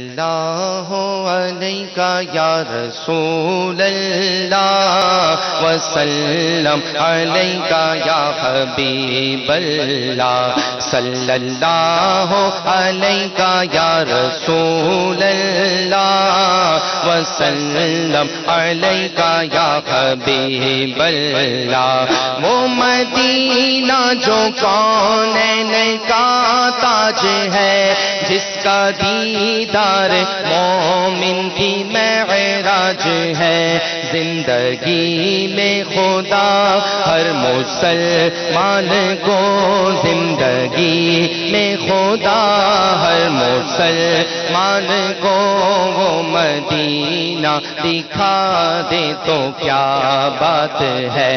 اللہ علیکہ یا رسول اللہ وسلم علیکہ یا حبیب اللہ صلی اللہ علیکہ یا رسول اللہ وسلم علیکہ یا حبیب اللہ وہ مدینہ جو کونین کا تاج ہے جس کا دیدار مومن کی معراج ہے زندگی میں خدا ہر مسلمان کو زندگی میں خدا ہر مسلمان کو وہ مدینہ دکھا دے تو کیا بات ہے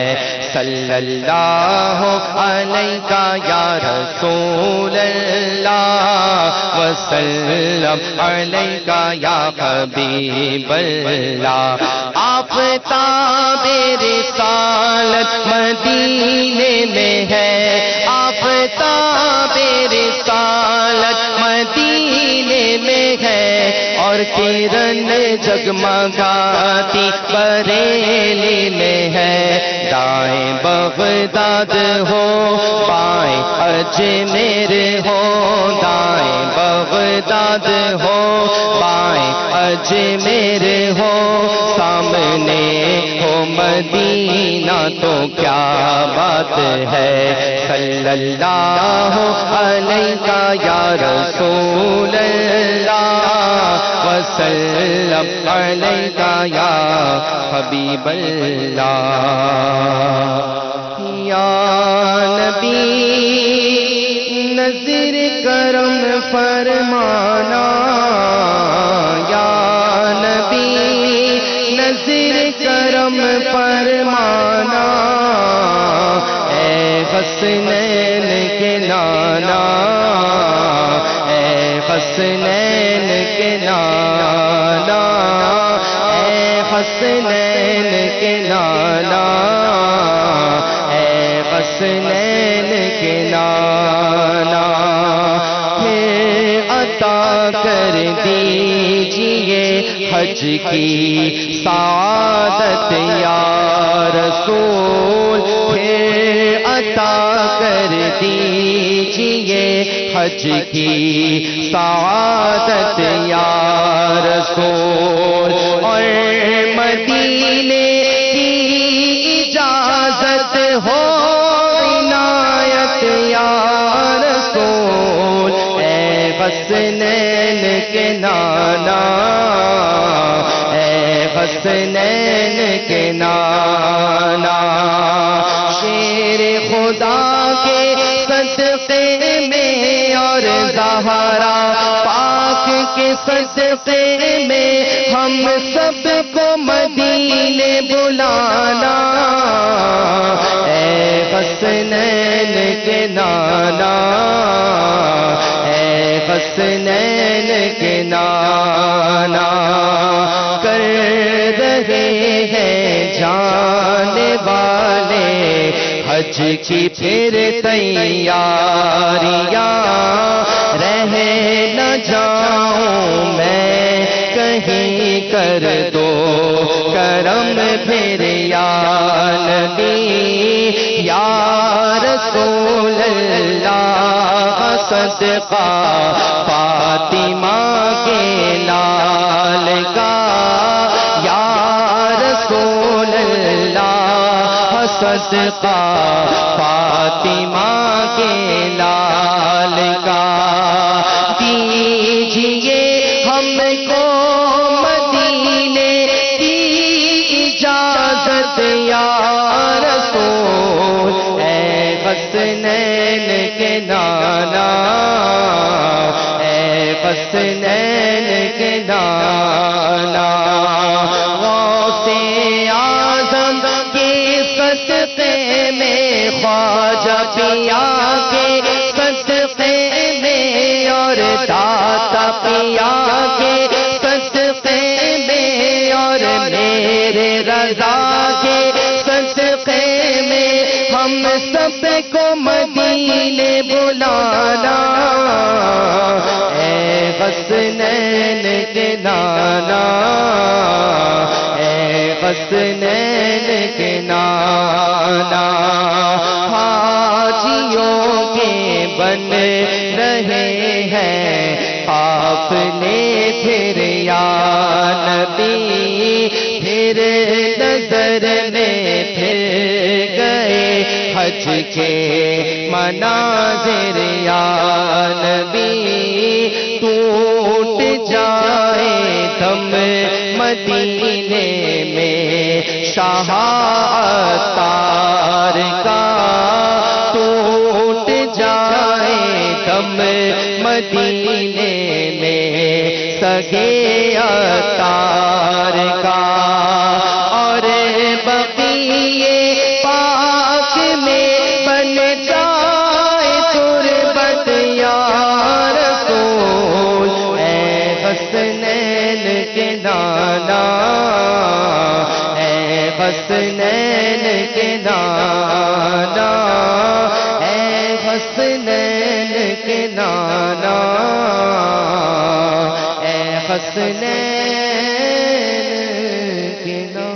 صلی اللہ علیکہ یا رسول اللہ وسلم علیکہ یا حبیب اللہ آفتاب رسالت مدینے میں ہے آفتاب رسالت مدینے میں ہے اور کرن جگمگاتی بریلی میں ہے دائیں بغداد ہو بائیں اجمیر ہو دائیں بغداد ہو بائیں اجمیر ہو سامنے ہو مدینہ تو کیا بات ہے صلی اللہ علیکہ یا رسول اللہ وسلم علیکہ یا حبیب اللہ یا نبی نظر کرم فرمانا یا نبی نظر کرم فرمانا اے حسنین کے نانا اے حسنین کے نانا اے حسنین کے نانا اے حسنین کے نانا پھر عطا کر دیجئے حج کی سعادت یا رسول پھر عطا کر دیجئے حج کی سعادت یا رسول اور مدینے کی اجازت ہو عنایت یا رسول اے حسنین کے نانا اے حسنین کے نانا شیر خدا کے صدقے میں اور زہرا پاک کے صدقے میں ہم سب کو مدینے بلانا اے حسنین کے نانا اے حسنین کے نانا کر رہے ہیں جانے والے حج کی پھر تیاریاں رہ نہ جاؤں میں کہیں کر دو کرم پھر یا نبی یا رسول اللہ صدقہ فاطمہ کے لال کا یا رسول اللہ صدقہ فاطمہ کے لال کا دیجئے ہم کو مدینے کی اجازت یا رسول اے حسنین کے نانا اے حسنین کے نانا غوث اعظم کے صدقے میں خواجہ پیا کے صدقے میں اور داتا پیا کے صدقے میں اور میرے رضا کے صدقے میں ہم سب کو مدینے بلانا اے حسنین کے نانا، اے حسنین کے نانا، حاجیوں کے بن رہے ہیں قافلے پھر یا نبی، پھر نظر میں پھر گئے حج کے مناظر یا نبی، ٹوٹ جائے دم مدینے میں شاہ عطار کا، ٹوٹ جائے دم مدینے میں سگے عطار کا، اور بقیے پاک میں بن جائے تربت یا رسول، اے حسنین کے نانا، اے حسنین کے نانا، اے حسنین کے نانا، اے حسنین کے نانا۔